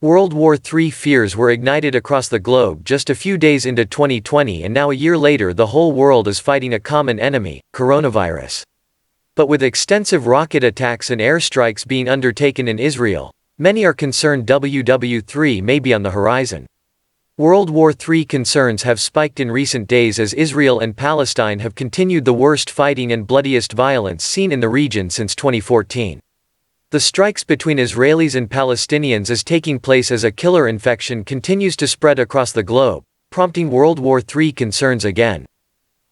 World War III fears were ignited across the globe just a few days into 2020, and now a year later the whole world is fighting a common enemy, coronavirus. But with extensive rocket attacks and airstrikes being undertaken in Israel, many are concerned WW3 may be on the horizon. World War III concerns have spiked in recent days as Israel and Palestine have continued the worst fighting and bloodiest violence seen in the region since 2014. The strikes between Israelis and Palestinians is taking place as a killer infection continues to spread across the globe, prompting World War III concerns again.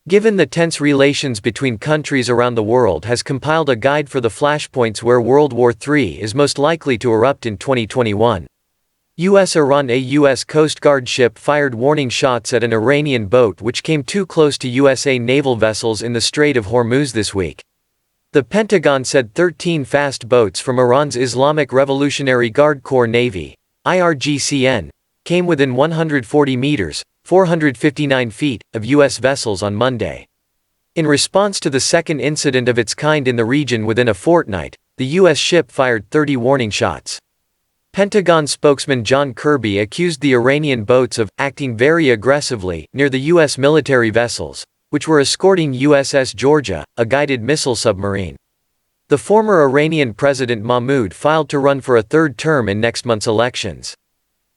Given the tense relations between countries around the world, has compiled a guide for the flashpoints where World War III is most likely to erupt in 2021. U.S.-Iran. A U.S. Coast Guard ship fired warning shots at an Iranian boat which came too close to USA naval vessels in the Strait of Hormuz this week. The Pentagon said 13 fast boats from Iran's Islamic Revolutionary Guard Corps Navy, IRGCN, came within 140 meters, 459 feet, of U.S. vessels on Monday. In response to the second incident of its kind in the region within a fortnight, the U.S. ship fired 30 warning shots. Pentagon spokesman John Kirby accused the Iranian boats of acting very aggressively near the U.S. military vessels, which were escorting USS Georgia, a guided missile submarine. The former Iranian President Mahmoud filed to run for a third term in next month's elections.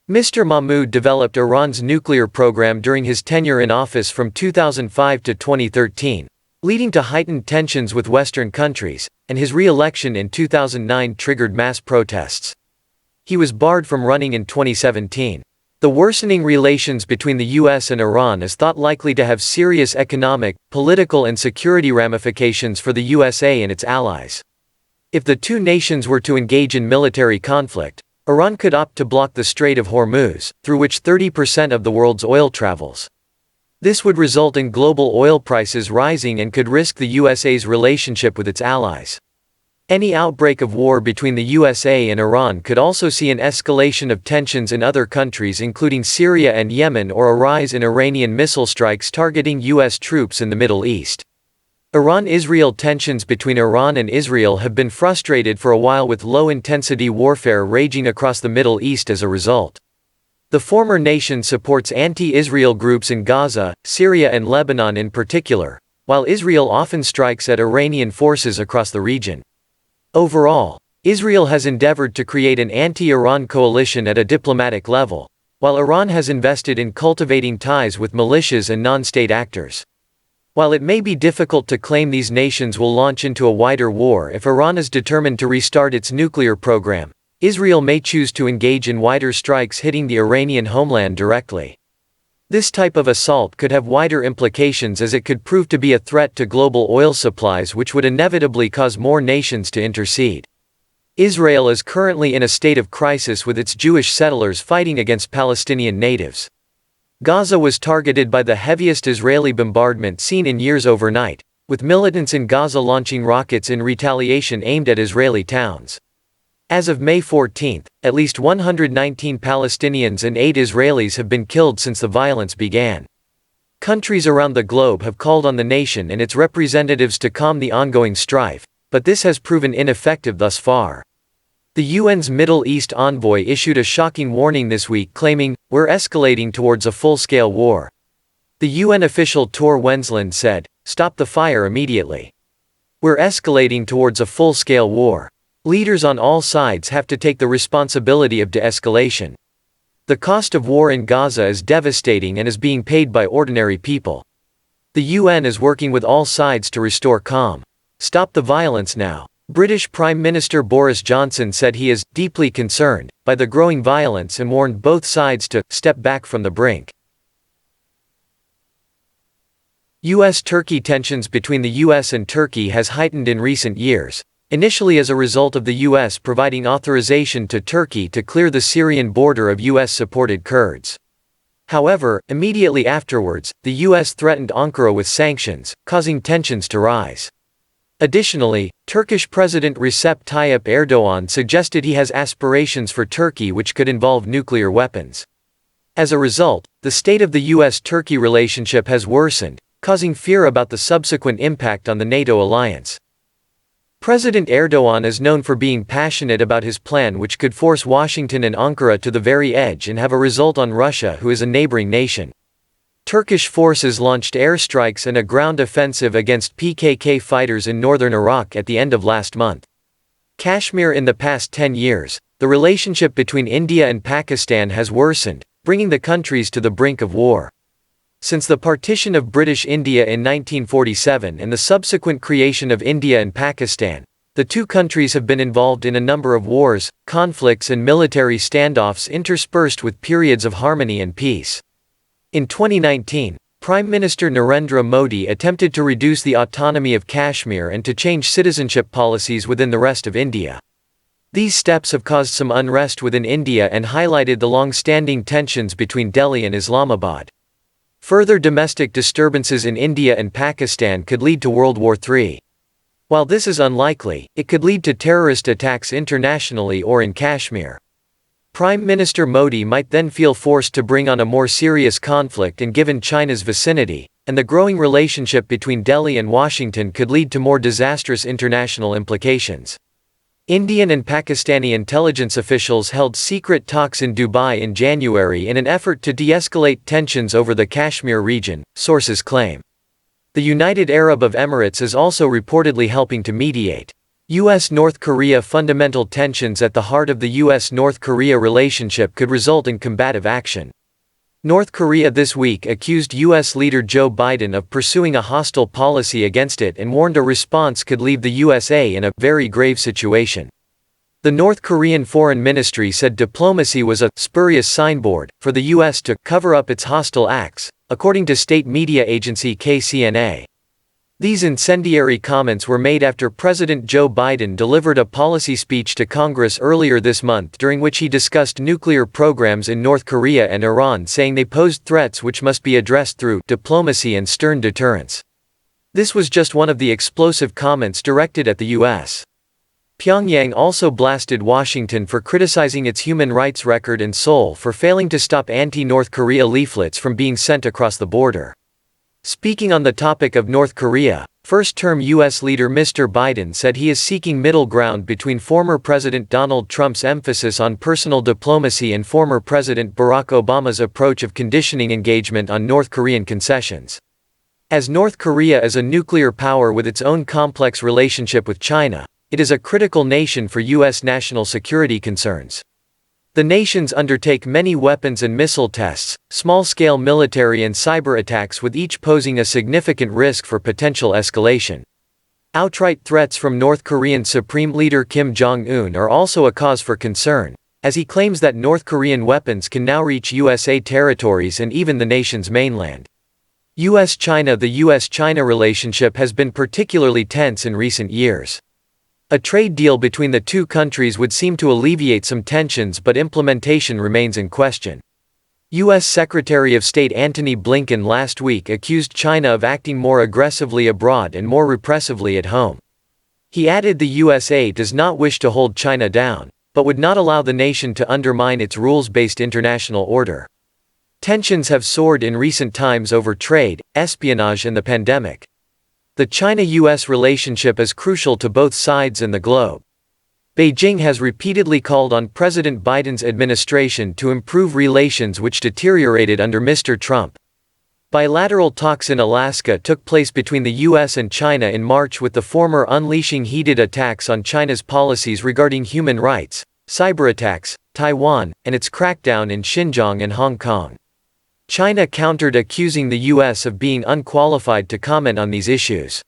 Mr. Mahmoud developed Iran's nuclear program during his tenure in office from 2005 to 2013, leading to heightened tensions with Western countries, and his re-election in 2009 triggered mass protests. He was barred from running in 2017. The worsening relations between the U.S. and Iran is thought likely to have serious economic, political and security ramifications for the USA and its allies. If the two nations were to engage in military conflict, Iran could opt to block the Strait of Hormuz, through which 30% of the world's oil travels. This would result in global oil prices rising and could risk the USA's relationship with its allies. Any outbreak of war between the USA and Iran could also see an escalation of tensions in other countries including Syria and Yemen, or a rise in Iranian missile strikes targeting U.S. troops in the Middle East. Iran-Israel tensions between Iran and Israel have been frustrated for a while, with low-intensity warfare raging across the Middle East as a result. The former nation supports anti-Israel groups in Gaza, Syria and Lebanon in particular, while Israel often strikes at Iranian forces across the region. Overall, Israel has endeavored to create an anti-Iran coalition at a diplomatic level, while Iran has invested in cultivating ties with militias and non-state actors. While it may be difficult to claim these nations will launch into a wider war if Iran is determined to restart its nuclear program, Israel may choose to engage in wider strikes hitting the Iranian homeland directly. This type of assault could have wider implications, as it could prove to be a threat to global oil supplies, which would inevitably cause more nations to intercede. Israel is currently in a state of crisis, with its Jewish settlers fighting against Palestinian natives. Gaza was targeted by the heaviest Israeli bombardment seen in years overnight, with militants in Gaza launching rockets in retaliation aimed at Israeli towns. As of May 14, at least 119 Palestinians and 8 Israelis have been killed since the violence began. Countries around the globe have called on the nation and its representatives to calm the ongoing strife, but this has proven ineffective thus far. The UN's Middle East envoy issued a shocking warning this week, claiming, "We're escalating towards a full-scale war." The UN official Tor Wensland said, "Stop the fire immediately. We're escalating towards a full-scale war. Leaders on all sides have to take the responsibility of de-escalation. The cost of war in Gaza is devastating and is being paid by ordinary people. The UN is working with all sides to restore calm. Stop the violence now." British Prime Minister Boris Johnson said he is deeply concerned by the growing violence and warned both sides to step back from the brink. U.S.-Turkey tensions between the U.S. and Turkey has heightened in recent years, initially as a result of the U.S. providing authorization to Turkey to clear the Syrian border of U.S.-supported Kurds. However, immediately afterwards, the U.S. threatened Ankara with sanctions, causing tensions to rise. Additionally, Turkish President Recep Tayyip Erdogan suggested he has aspirations for Turkey which could involve nuclear weapons. As a result, the state of the U.S.-Turkey relationship has worsened, causing fear about the subsequent impact on the NATO alliance. President Erdogan is known for being passionate about his plan, which could force Washington and Ankara to the very edge and have a result on Russia, who is a neighboring nation. Turkish forces launched airstrikes and a ground offensive against PKK fighters in northern Iraq at the end of last month. Kashmir. In the past 10 years, the relationship between India and Pakistan has worsened, bringing the countries to the brink of war. Since the partition of British India in 1947 and the subsequent creation of India and Pakistan, the two countries have been involved in a number of wars, conflicts and military standoffs interspersed with periods of harmony and peace. In 2019, Prime Minister Narendra Modi attempted to reduce the autonomy of Kashmir and to change citizenship policies within the rest of India. These steps have caused some unrest within India and highlighted the long-standing tensions between Delhi and Islamabad. Further domestic disturbances in India and Pakistan could lead to World War III. While this is unlikely, it could lead to terrorist attacks internationally or in Kashmir. Prime Minister Modi might then feel forced to bring on a more serious conflict, and given China's vicinity, and the growing relationship between Delhi and Washington could lead to more disastrous international implications. Indian and Pakistani intelligence officials held secret talks in Dubai in January in an effort to de-escalate tensions over the Kashmir region, sources claim. The United Arab Emirates is also reportedly helping to mediate. U.S.-North Korea. Fundamental tensions at the heart of the U.S.-North Korea relationship could result in combative action. North Korea this week accused U.S. leader Joe Biden of pursuing a hostile policy against it and warned a response could leave the USA in a very grave situation. The North Korean Foreign Ministry said diplomacy was a spurious signboard for the U.S. to cover up its hostile acts, according to state media agency KCNA. These incendiary comments were made after President Joe Biden delivered a policy speech to Congress earlier this month, during which he discussed nuclear programs in North Korea and Iran, saying they posed threats which must be addressed through diplomacy and stern deterrence. This was just one of the explosive comments directed at the U.S. Pyongyang also blasted Washington for criticizing its human rights record and Seoul for failing to stop anti-North Korea leaflets from being sent across the border. Speaking on the topic of North Korea, first-term U.S. leader Mr. Biden said he is seeking middle ground between former President Donald Trump's emphasis on personal diplomacy and former President Barack Obama's approach of conditioning engagement on North Korean concessions. As North Korea is a nuclear power with its own complex relationship with China, it is a critical nation for U.S. national security concerns. The nations undertake many weapons and missile tests, small-scale military and cyber attacks, with each posing a significant risk for potential escalation. Outright threats from North Korean Supreme Leader Kim Jong-un are also a cause for concern, as he claims that North Korean weapons can now reach USA territories and even the nation's mainland. U.S.-China. The U.S.-China relationship has been particularly tense in recent years. A trade deal between the two countries would seem to alleviate some tensions, but implementation remains in question. U.S. Secretary of State Antony Blinken last week accused China of acting more aggressively abroad and more repressively at home. He added the USA does not wish to hold China down, but would not allow the nation to undermine its rules-based international order. Tensions have soared in recent times over trade, espionage and the pandemic. The China-US relationship is crucial to both sides and the globe. Beijing has repeatedly called on President Biden's administration to improve relations which deteriorated under Mr. Trump. Bilateral talks in Alaska took place between the US and China in March, with the former unleashing heated attacks on China's policies regarding human rights, cyber attacks, Taiwan, and its crackdown in Xinjiang and Hong Kong. China countered, accusing the U.S. of being unqualified to comment on these issues.